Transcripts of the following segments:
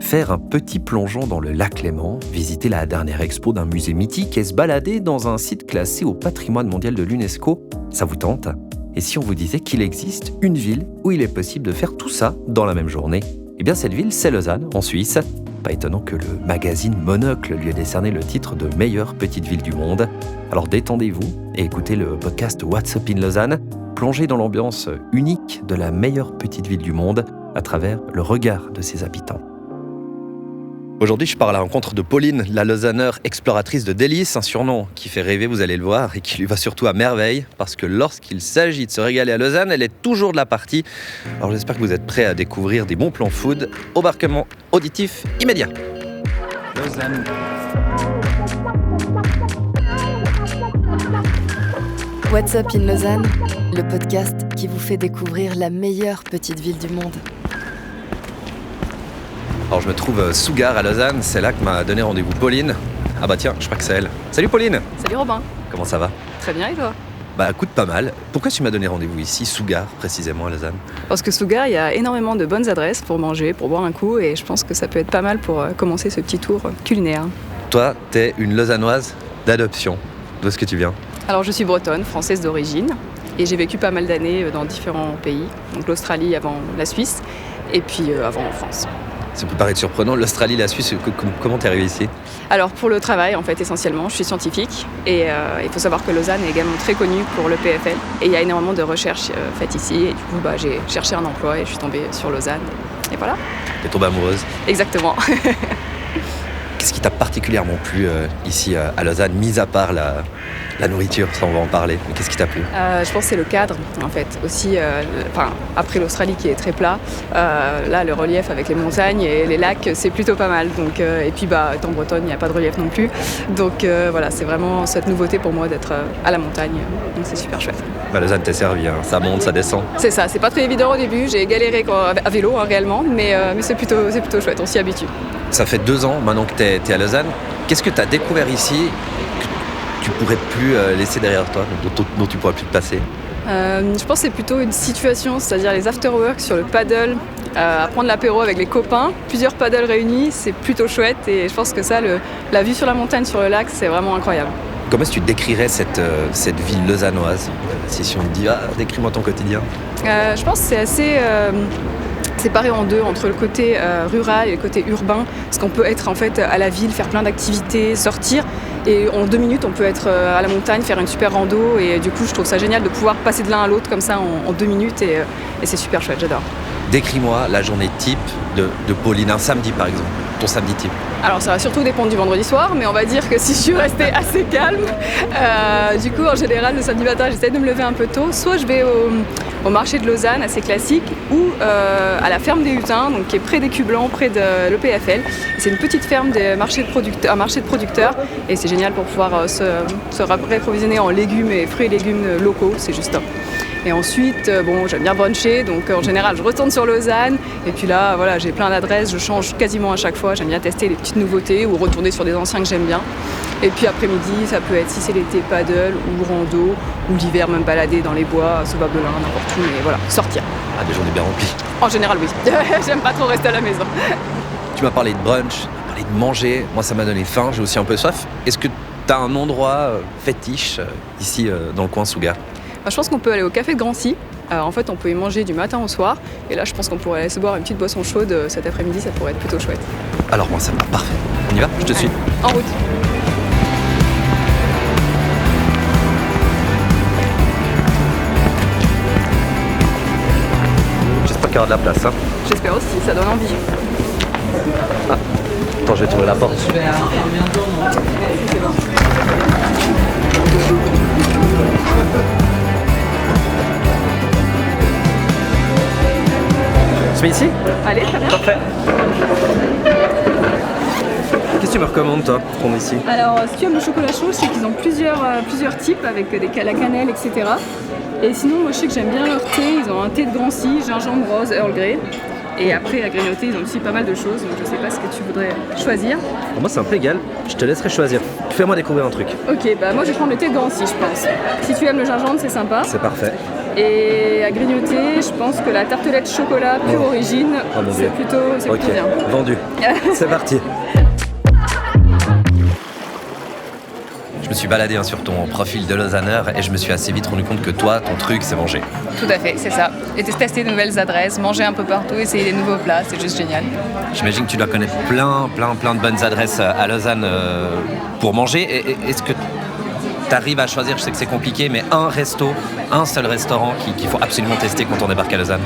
Faire un petit plongeon dans le lac Léman, visiter la dernière expo d'un musée mythique et se balader dans un site classé au patrimoine mondial de l'UNESCO, ça vous tente ? Et si on vous disait qu'il existe une ville où il est possible de faire tout ça dans la même journée ? Eh bien cette ville, c'est Lausanne, en Suisse. Pas étonnant que le magazine Monocle lui ait décerné le titre de meilleure petite ville du monde. Alors détendez-vous et écoutez le podcast What's Up in Lausanne, plongez dans l'ambiance unique de la meilleure petite ville du monde à travers le regard de ses habitants. Aujourd'hui, je pars à la rencontre de Pauline, la Lausanneur exploratrice de délices, un surnom qui fait rêver, vous allez le voir, et qui lui va surtout à merveille, parce que lorsqu'il s'agit de se régaler à Lausanne, elle est toujours de la partie. Alors j'espère que vous êtes prêts à découvrir des bons plans food. Embarquement auditif immédiat. Lausanne. What's Up in Lausanne, le podcast qui vous fait découvrir la meilleure petite ville du monde. Alors je me trouve sous gare à Lausanne, c'est là que m'a donné rendez-vous Pauline. Ah bah tiens, je crois que c'est elle. Salut Pauline. Salut Robin. Comment ça va ? Très bien, et toi ? Bah écoute, pas mal. Pourquoi tu m'as donné rendez-vous ici, sous gare, précisément à Lausanne ? Parce que sous gare, il y a énormément de bonnes adresses pour manger, pour boire un coup, et je pense que ça peut être pas mal pour commencer ce petit tour culinaire. Toi, t'es une Lausannoise d'adoption. D'où est-ce que tu viens ? Alors je suis bretonne, française d'origine, et j'ai vécu pas mal d'années dans différents pays, donc l'Australie avant la Suisse, et puis avant en France. Ça peut paraître surprenant, l'Australie, la Suisse, comment t'es arrivé ici ? Alors pour le travail en fait essentiellement, je suis scientifique et il faut savoir que Lausanne est également très connue pour le PFL et il y a énormément de recherches faites ici et du coup j'ai cherché un emploi et je suis tombée sur Lausanne et voilà. T'es tombée amoureuse ? Exactement. Qu'est-ce qui t'a particulièrement plu ici à Lausanne, mis à part la nourriture, ça on va en parler, mais qu'est-ce qui t'a plu ? Je pense que c'est le cadre en fait, aussi après l'Australie qui est très plat, là le relief avec les montagnes et les lacs c'est plutôt pas mal, donc, et puis étant bretonne il n'y a pas de relief non plus, donc voilà c'est vraiment cette nouveauté pour moi d'être à la montagne, donc c'est super chouette. Lausanne t'est servi, hein. Ça monte, ça descend. C'est ça, c'est pas très évident au début, j'ai galéré à vélo réellement, mais c'est plutôt chouette, on s'y habitue. Ça fait 2 ans maintenant que t'es à Lausanne, qu'est-ce que t'as découvert ici tu pourrais plus laisser derrière toi, dont tu pourrais plus te passer ? Je pense que c'est plutôt une situation, c'est-à-dire les after-work sur le paddle, à prendre l'apéro avec les copains, plusieurs paddles réunis, c'est plutôt chouette et je pense que ça, la vue sur la montagne, sur le lac, c'est vraiment incroyable. Comment est-ce que tu décrirais cette ville lausannoise ? Si on te dit, décris-moi ton quotidien. Je pense que c'est assez séparé en deux, entre le côté rural et le côté urbain, parce qu'on peut être en fait à la ville, faire plein d'activités, sortir, et en 2 minutes on peut être à la montagne, faire une super rando, et du coup je trouve ça génial de pouvoir passer de l'un à l'autre comme ça en 2 minutes, et c'est super chouette, j'adore. Décris-moi la journée type de Pauline, un samedi par exemple, ton samedi type. Alors ça va surtout dépendre du vendredi soir, mais on va dire que si je suis restée assez calme, du coup en général le samedi matin j'essaie de me lever un peu tôt, soit je vais au marché de Lausanne, assez classique, ou à la ferme des Hutins, donc qui est près des Cublans, près de l'EPFL. C'est une petite ferme un marché de producteurs, et c'est génial pour pouvoir se réapprovisionner en légumes et fruits et légumes locaux, c'est juste top. Et ensuite, j'aime bien bruncher, donc en général je retourne sur Lausanne, et puis là voilà, j'ai plein d'adresses, je change quasiment à chaque fois, j'aime bien tester les petites nouveautés ou retourner sur des anciens que j'aime bien. Et puis après-midi, ça peut être, si c'est l'été, paddle ou rando, ou l'hiver même balader dans les bois, Sauvable de l'Ain, n'importe où, mais voilà, sortir. Des journées bien remplies. En général oui, j'aime pas trop rester à la maison. Tu m'as parlé de brunch, tu m'as parlé de manger, moi ça m'a donné faim, j'ai aussi un peu soif. Est-ce que tu as un endroit fétiche ici dans le coin sous gare ? Je pense qu'on peut aller au café de Grancy. En fait, on peut y manger du matin au soir. Et là, je pense qu'on pourrait aller se boire une petite boisson chaude cet après-midi. Ça pourrait être plutôt chouette. Alors, moi, ça va. Parfait. On y va ? Je te suis. En route. J'espère qu'il y aura de la place. Hein. J'espère aussi. Ça donne envie. Attends, je vais trouver la porte. Ici ? Allez, très bien. Parfait. Qu'est-ce que tu me recommandes, toi, pour prendre ici ? Alors, si tu aimes le chocolat chaud, je sais qu'ils ont plusieurs types avec la cannelle, etc. Et sinon, moi, je sais que j'aime bien leur thé. Ils ont un thé de Grancy, gingembre rose, Earl Grey. Et après, à grignoter, ils ont aussi pas mal de choses. Donc, je sais pas ce que tu voudrais choisir. Pour moi, c'est un peu égal. Je te laisserai choisir. Fais-moi découvrir un truc. Ok, moi, je vais prendre le thé de Grancy, je pense. Si tu aimes le gingembre, c'est sympa. C'est parfait. Et à grignoter, je pense que la tartelette chocolat pure origine, c'est plutôt bien. Vendu. C'est parti. Je me suis baladé sur ton profil de Lausanneur et je me suis assez vite rendu compte que toi, ton truc, c'est manger. Tout à fait, c'est ça. Et tester de nouvelles adresses, manger un peu partout, essayer des nouveaux plats, c'est juste génial. J'imagine que tu dois connaître plein de bonnes adresses à Lausanne pour manger. Et est-ce que tu arrives à choisir, je sais que c'est compliqué, mais un seul restaurant qu'il faut absolument tester quand on débarque à Lausanne?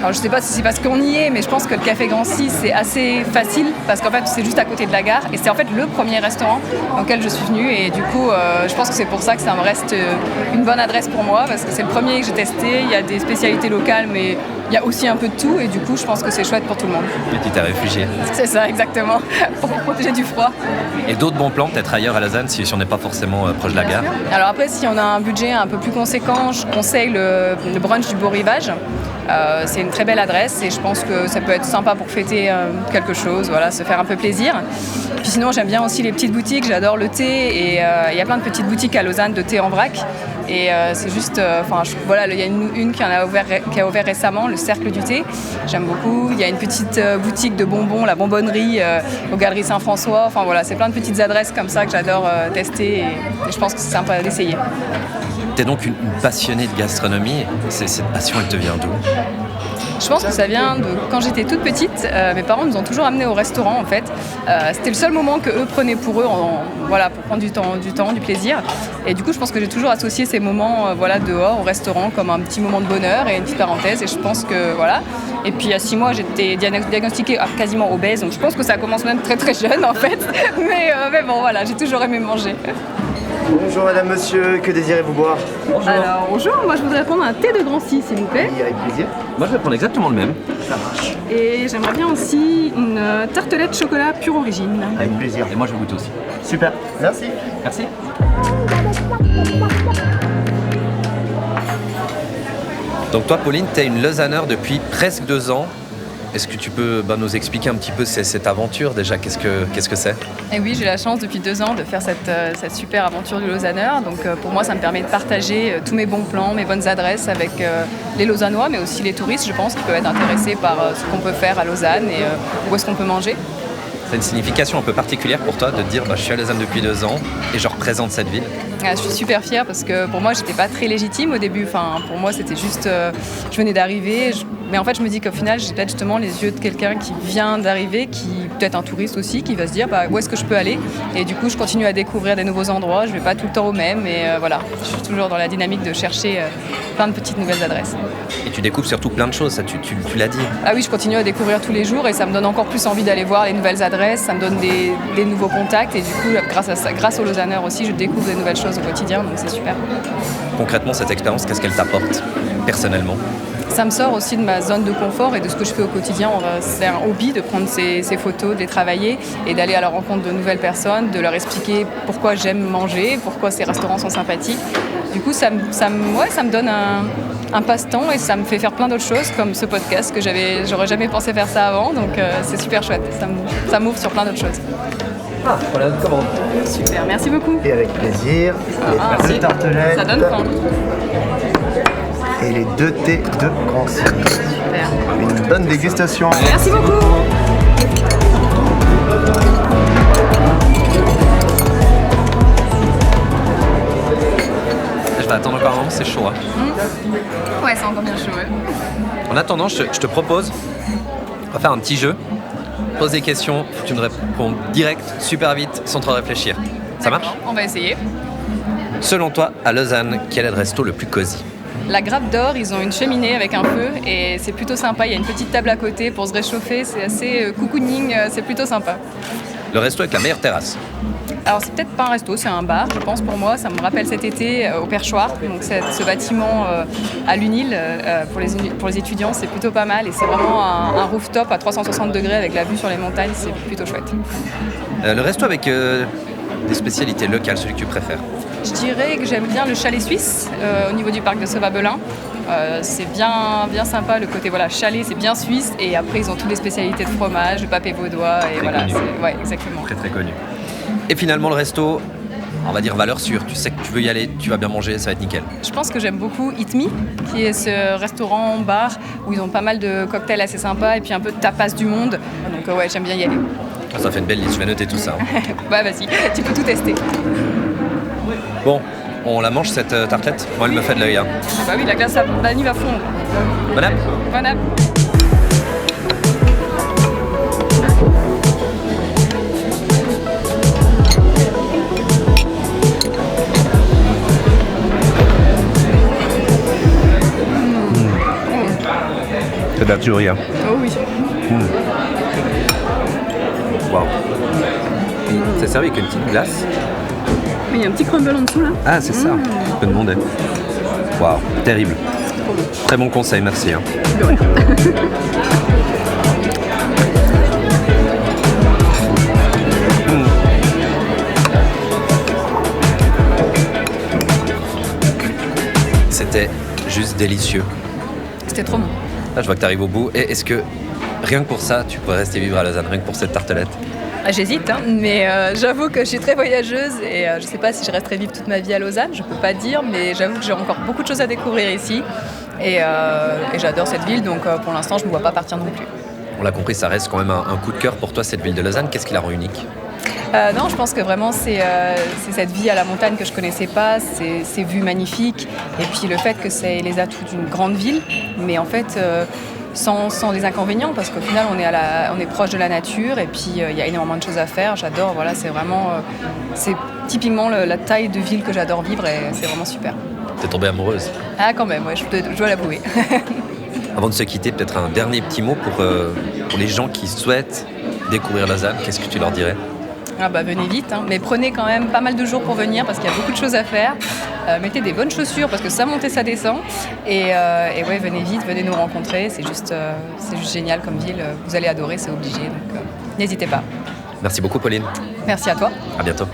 Alors je sais pas si c'est parce qu'on y est, mais je pense que le Café Grand 6 c'est assez facile parce qu'en fait c'est juste à côté de la gare et c'est en fait le premier restaurant dans lequel je suis venue et du coup je pense que c'est pour ça que ça me reste une bonne adresse pour moi parce que c'est le premier que j'ai testé, il y a des spécialités locales mais il y a aussi un peu de tout et du coup je pense que c'est chouette pour tout le monde. Et tu t'es réfugié. C'est ça exactement, pour protéger du froid. Et d'autres bons plans peut-être ailleurs à Lausanne si on n'est pas forcément proche de la gare? Alors après si on a un budget un peu plus conséquent, je conseille le brunch du Beau Rivage. C'est une très belle adresse et je pense que ça peut être sympa pour fêter quelque chose, voilà, se faire un peu plaisir. Puis sinon j'aime bien aussi les petites boutiques, j'adore le thé et il y a plein de petites boutiques à Lausanne de thé en vrac et c'est juste, voilà, il y a une qui a ouvert récemment, le Cercle du thé, j'aime beaucoup. Il y a une petite boutique de bonbons, la Bonbonnerie aux Galeries Saint-François, enfin voilà, c'est plein de petites adresses comme ça que j'adore tester et je pense que c'est sympa d'essayer. T'es donc une passionnée de gastronomie. Cette passion, elle te vient d'où? Je pense que ça vient de quand j'étais toute petite. Mes parents nous ont toujours amenés au restaurant en fait. C'était le seul moment que eux prenaient pour eux, voilà, pour prendre du plaisir. Et du coup, je pense que j'ai toujours associé ces moments, voilà, dehors au restaurant comme un petit moment de bonheur et une petite parenthèse. Et je pense que voilà. Et puis à 6 mois, j'étais diagnostiquée quasiment obèse. Donc je pense que ça commence même très très jeune en fait. Mais bon, voilà, j'ai toujours aimé manger. Bonjour madame, monsieur, que désirez-vous boire? Bonjour. Alors bonjour, moi je voudrais prendre un thé de Grand 6 s'il vous plaît. Oui, avec plaisir. Moi, je vais prendre exactement le même. Ça marche. Et j'aimerais bien aussi une tartelette chocolat pure origine. Avec plaisir. Et moi, je goûte aussi. Super, merci. Merci. Donc toi, Pauline, tu es une Lausanneur depuis presque 2 ans. Est-ce que tu peux nous expliquer un petit peu cette aventure déjà? Qu'est-ce que c'est? Et oui, j'ai la chance depuis 2 ans de faire cette super aventure du Lausanneur. Donc pour moi, ça me permet de partager tous mes bons plans, mes bonnes adresses avec les Lausannois, mais aussi les touristes, je pense, qui peuvent être intéressés par ce qu'on peut faire à Lausanne et où est-ce qu'on peut manger. C'est une signification un peu particulière pour toi de te dire je suis à Lausanne depuis 2 ans et je représente cette ville? Je suis super fière parce que pour moi, j'étais pas très légitime au début. Enfin, pour moi, c'était juste, je venais d'arriver. Mais en fait, je me dis qu'au final, j'ai peut-être justement les yeux de quelqu'un qui vient d'arriver, qui peut-être un touriste aussi, qui va se dire où est-ce que je peux aller. Et du coup, je continue à découvrir des nouveaux endroits. Je vais pas tout le temps au même. Et voilà, je suis toujours dans la dynamique de chercher plein de petites nouvelles adresses. Et tu découvres surtout plein de choses, ça, tu l'as dit. Ah oui, je continue à découvrir tous les jours et ça me donne encore plus envie d'aller voir les nouvelles adresses. Ça me donne des nouveaux contacts et du coup, grâce aux Lausanneurs aussi, je découvre des nouvelles choses au quotidien. Donc c'est super. Concrètement, cette expérience, qu'est-ce qu'elle t'apporte personnellement? Ça me sort aussi de ma zone de confort et de ce que je fais au quotidien. C'est un hobby de prendre ces photos, de les travailler et d'aller à la rencontre de nouvelles personnes, de leur expliquer pourquoi j'aime manger, pourquoi ces restaurants sont sympathiques. Du coup, ça me donne un passe-temps et ça me fait faire plein d'autres choses comme ce podcast que j'aurais jamais pensé faire ça avant. Donc c'est super chouette, ça m'ouvre sur plein d'autres choses. Ah, voilà notre commande. Super, merci beaucoup. Et avec plaisir. Merci. Les 2 tartelettes. Ça donne faim. Et les 2 thés de Grand 6. Super. Une bonne dégustation. Merci beaucoup. Je vais attendre encore un moment, c'est chaud. Hein. Ouais, c'est encore bien chaud. Ouais. En attendant, je te propose, on va faire un petit jeu. Pose des questions, tu me réponds direct, super vite, sans trop réfléchir. Ça marche? On va essayer. Selon toi, à Lausanne, quel est le resto le plus cosy? La Grappe d'Or, ils ont une cheminée avec un feu et c'est plutôt sympa. Il y a une petite table à côté pour se réchauffer, c'est assez cocooning, c'est plutôt sympa. Le resto avec la meilleure terrasse? Alors c'est peut-être pas un resto, c'est un bar, je pense pour moi. Ça me rappelle cet été au Perchoir, donc ce bâtiment à l'UNIL pour les étudiants, c'est plutôt pas mal et c'est vraiment un rooftop à 360 degrés avec la vue sur les montagnes, c'est plutôt chouette. Le resto avec des spécialités locales, celui que tu préfères? Je dirais que j'aime bien le chalet suisse au niveau du parc de Sauvabelin. C'est bien sympa, le côté chalet, c'est bien suisse et après ils ont toutes les spécialités de fromage, de pâté vaudois et Très voilà, connu. ouais, exactement. Très très connu. Et finalement le resto on va dire valeur sûre. Tu sais que tu veux y aller, tu vas bien manger, ça va être nickel. Je pense que j'aime beaucoup Eat Me, qui est ce restaurant-bar où ils ont pas mal de cocktails assez sympas et puis un peu de tapas du monde. Donc ouais, j'aime bien y aller. Ça fait une belle liste, je vais noter tout ça. Bah vas-y, tu peux tout tester. Bon, on la mange cette tartelette? Moi, elle me fait de l'œil. Hein. Bah oui, la glace à vanille va fondre. Bon app. Bon app. C'est de la tuerie. Hein. Oh oui. Waouh. C'est servi avec une petite glace. Il y a un petit crumble en dessous là. Ah, c'est ça. Je peux demander. Waouh, terrible. Très bon conseil, merci. Hein. De rien. C'était juste délicieux. C'était trop bon. Là, je vois que tu arrives au bout. Et est-ce que, rien que pour ça, tu pourrais rester vivre à Lausanne, rien que pour cette tartelette? Ah, j'hésite, hein, mais j'avoue que je suis très voyageuse et je sais pas si je resterai vivre toute ma vie à Lausanne, je peux pas dire, mais j'avoue que j'ai encore beaucoup de choses à découvrir ici et j'adore cette ville, donc pour l'instant je me vois pas partir non plus. On l'a compris, ça reste quand même un coup de cœur pour toi, cette ville de Lausanne. Qu'est-ce qui la rend unique? Non, je pense que vraiment c'est cette vie à la montagne que je connaissais pas, ces vues magnifiques et puis le fait que c'est les atouts d'une grande ville, mais en fait sans des inconvénients parce qu'au final on est proche de la nature et puis il y a énormément de choses à faire. J'adore, voilà, c'est vraiment c'est typiquement la taille de ville que j'adore vivre et c'est vraiment super. T'es tombée amoureuse? Ah quand même, ouais, je dois l'avouer. Avant de se quitter, peut-être un dernier petit mot pour les gens qui souhaitent découvrir Lausanne. Qu'est-ce que tu leur dirais? Ah bah venez vite, hein. Mais prenez quand même pas mal de jours pour venir parce qu'il y a beaucoup de choses à faire. Mettez des bonnes chaussures parce que ça monte et ça descend. Et ouais, venez vite, venez nous rencontrer. C'est juste génial comme ville. Vous allez adorer, c'est obligé. Donc n'hésitez pas. Merci beaucoup, Pauline. Merci à toi. À bientôt.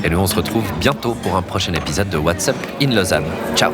Et nous, on se retrouve bientôt pour un prochain épisode de What's Up in Lausanne. Ciao.